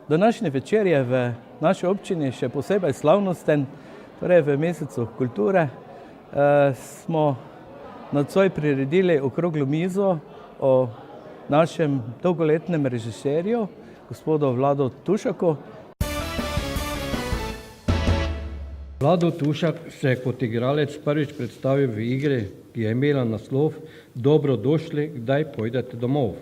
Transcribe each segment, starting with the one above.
Današnji večer je v naši občini še posebej slavnosten, torej v mesecu kulture smo nocoj priredili okroglo mizo o našem dolgoletnem režiserju, gospodu Vladu Tušaku. Vlado Tušak se je kot igralec prvič predstavil v igri, ki je imela naslov Dobrodošli, kdaj pojdete domov.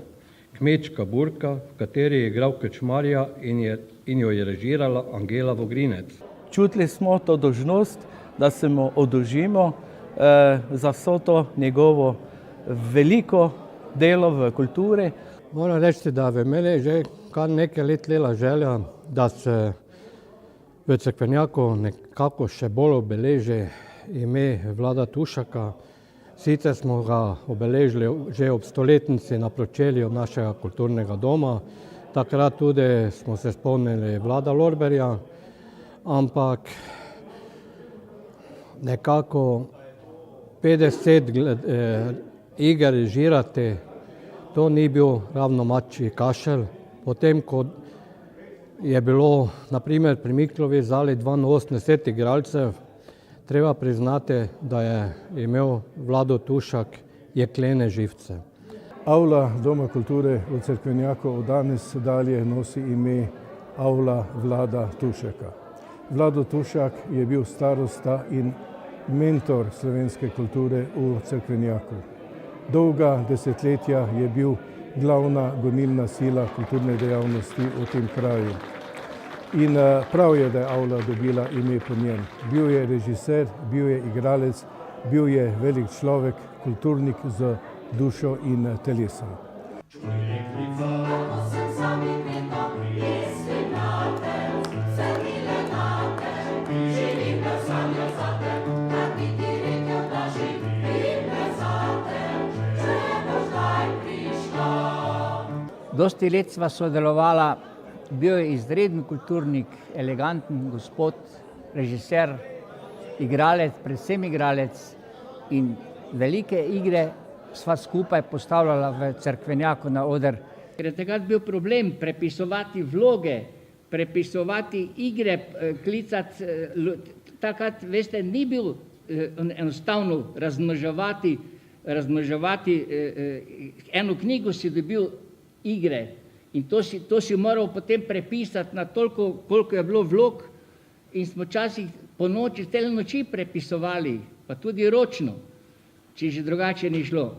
Kmečka burka, v kateri je igral krčmarja in jo je režirala Angela Vogrinec. Čutili smo to dolžnost, da se mu oddolžimo za vso to njegovo veliko delo v kulturi. Moram reči, da v meni je že kar nekaj let lela želja, da se v Cerkvenjaku nekako še bolj obeleži ime Vlada Tušaka. Sicer smo ga obeležili že ob stoletnici na pročelju našega kulturnega doma. Takrat tudi smo se spomnili Vlada Lorberja, ampak nekako 50 iger režirati, to ni bil ravno mačji kašelj. Potem, ko je bilo na primer pri Miklovi zali 82 igralcev, treba priznati, da je imel Vlado Tušak jeklene živce. Avla Doma kulture v Cerkvenjaku od danes dalje nosi ime Avla Vlada Tušaka. Vlado Tušak je bil starosta in mentor slovenske kulture v Cerkvenjaku. Dolga desetletja je bil glavna gonilna sila kulturne dejavnosti v tem kraju. In prav je, da je Avla dobila ime po njem. Bil je režiser, bil je igralec, bil je velik človek, kulturnik z dušo in telesom. Dosti let sva sodelovala, bil je izreden kulturnik, eleganten gospod, režiser, igralec, predvsem igralec, in velike igre sva skupaj postavljala v Cerkvenjaku na oder. Ker je takrat bil problem prepisovati vloge, prepisovati igre, klicati, takrat, veste, ni bil enostavno razmnoževati eno knjigo si dobil igre in to si moral potem prepisati na toliko, koliko je bilo vlog, in smo včasih po noči, cele noči prepisovali, pa tudi ročno, če že drugače ni šlo.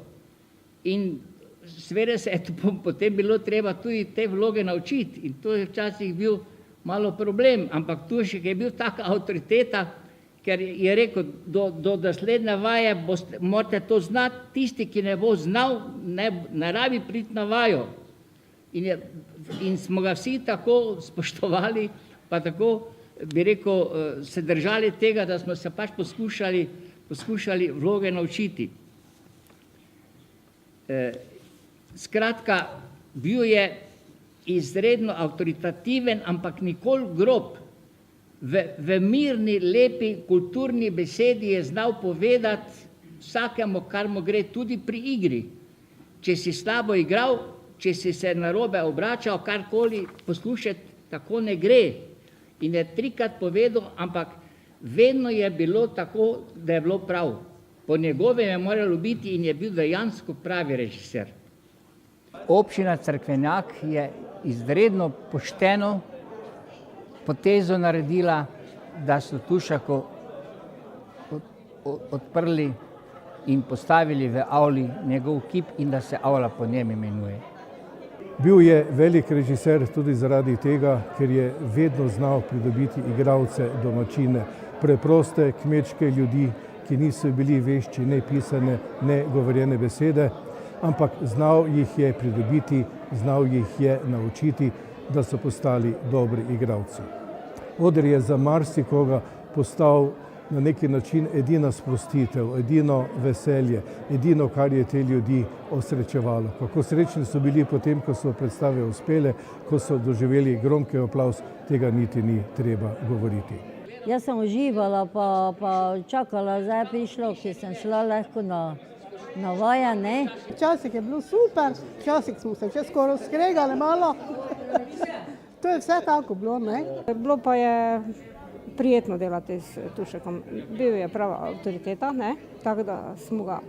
In seveda se je potem bilo treba tudi te vloge naučiti in to je včasih bil malo problem, ampak Tušek je bil taka avtoriteta, ker je rekel, do naslednje vaje morate to znati, tisti, ki ne bo znal, ne rabi priti na vajo. In smo ga vsi tako spoštovali, pa tako, bi rekel, se držali tega, da smo se pač poskušali vloge naučiti. Skratka, bil je izredno avtoritativen, ampak nikoli grob. V mirni, lepi, kulturni besedi je znal povedati vsakemu, kar mu gre, tudi pri igri. Če si slabo igral, če si se narobe obračal, karkoli poslušati, tako ne gre. In je trikrat povedal, ampak vedno je bilo tako, da je bilo prav. Po njegovem je moralo biti in je bil dejansko pravi režiser. Občina Cerkvenjak je izredno pošteno potezo naredila, da so Tušaku odprli in postavili v avli njegov kip in da se avla po njem imenuje. Bil je velik režiser tudi zaradi tega, ker je vedno znal pridobiti igralce, domačine, preproste kmečke ljudi, ki niso bili vešči ne pisane, ne govorjene besede, ampak znal jih je pridobiti, znal jih je naučiti, da so postali dobri igralci. Oder je za marsikoga postal na neki način edina sprostitev, edino veselje, edino, kar je te ljudi osrečevalo. Kako srečni so bili potem, ko so predstave uspele, ko so doživeli gromki aplavz, tega niti ni treba govoriti. Jaz sem uživala, pa čakala, zdaj je prišlo, ki sem šla lahko na vaja, ne. Včasih je bilo super, včasih smo se še skoraj skregali malo. To je vse tako bilo, ne? Bilo pa je prijetno delati s Tušakom. Bil je prava avtoriteta, ne? Tako da smo ga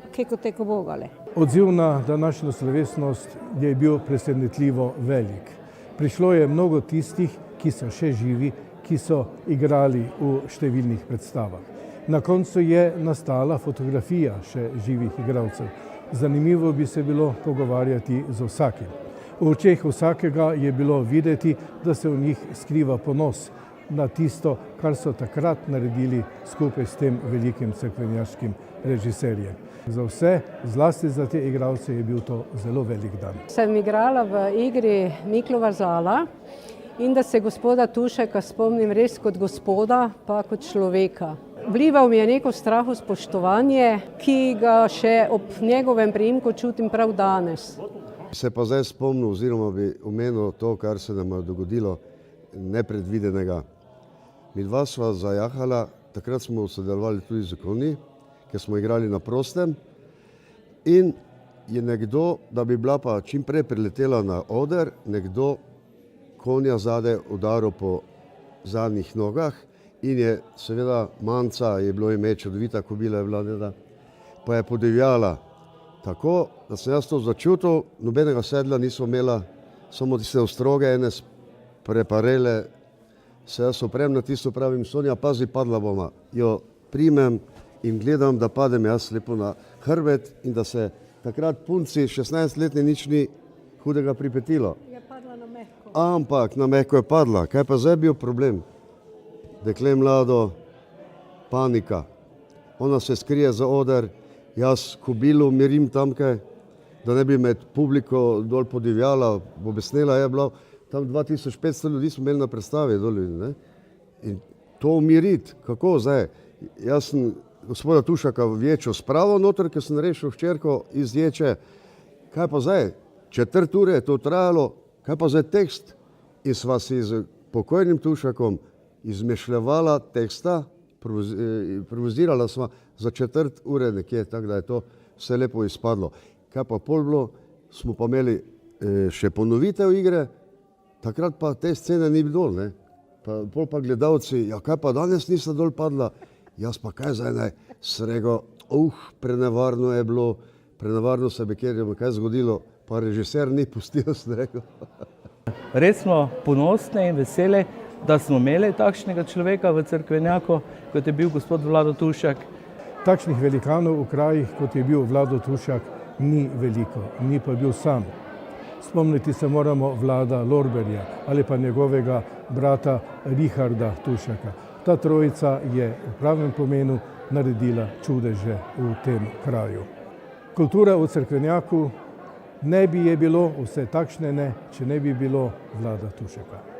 teko bogali. Odziv na današnjo slovesnost je bil presenetljivo velik. Prišlo je mnogo tistih, ki so še živi, ki so igrali v številnih predstavah. Na koncu je nastala fotografija še živih igralcev. Zanimivo bi se bilo pogovarjati z vsakim. V očeh vsakega je bilo videti, da se v njih skriva ponos na tisto, kar so takrat naredili skupaj s tem velikim cerkvenjaškim režiserjem. Za vse, zlasti za te igralce, je bil to zelo velik dan. Sem igrala v igri Miklo Vazala in da se gospoda Tušeka spomnim res kot gospoda, pa kot človeka. Vlival mi je neko strahu spoštovanje, ki ga še ob njegovem priimku čutim prav danes. Se pa zdaj spomnil oziroma bi omenil to, kar se nam je dogodilo nepredvidenega. Midva sva zajahala, takrat smo sodelovali tudi z konji, ker smo igrali na prostem in je nekdo, da bi bila pa čim prej priletela na oder, nekdo konja zade udaril po zadnjih nogah in je seveda manca, je bilo ime čudovita kobila, je bila, pa je podivjala tako, da sem jaz to začutil, nobenega sedla nismo imela, samo tiste ostroge, ene preparele, se jaz oprem na tisto, pravim, Sonja, pazi, padla boma. Jo primem in gledam, da padem jaz lepo na hrbet in da se takrat punci 16-letni nič ni hudega pripetilo. Je padla na mehko. Ampak na mehko je padla. Kaj pa zdaj bil problem? Dekle mlado, panika. Ona se skrije za oder, jaz kobilo mirim tamkaj, da ne bi med publiko dol podivjala, obesnela je bila. Tam 2500 ljudi smo imeli na predstavi dol, ne? In to umiriti, kako zdaj? Jaz sem gospoda Tušaka Ječo spravil noter, ker sem rešil hčerko iz Ječe. Kaj pa zdaj? 4 ure je to trajalo, kaj pa zdaj tekst? In sva si z pokojnim Tušakom izmišljevala teksta, improvizirala sva za 4 ure nekje, tako da je to vse lepo izpadlo. Kaj pa pol bilo, smo pa imeli še ponovitev igre, takrat pa te scene ni bilo, ne? Pol pa gledalci, ja kaj pa danes nista dol padla? Jaz pa kaj zdaj ne? Srego, prenevarno je bilo, prenevarno se bi kjerjamo kaj zgodilo, pa režiser ni pustil, sem rekel. Res smo ponosni in veseli, da smo imeli takšnega človeka v Cerkvenjaku, kot je bil gospod Vlado Tušak. Takšnih velikanov v krajih, kot je bil Vlado Tušak, ni veliko, ni pa bil sam. Spomniti se moramo Vlada Lorberja ali pa njegovega brata Richarda Tušaka. Ta trojica je v pravem pomenu naredila čudeže v tem kraju. Kultura v Cerkvenjaku ne bi je bilo, vse takšne ne, če ne bi bilo Vlada Tušaka.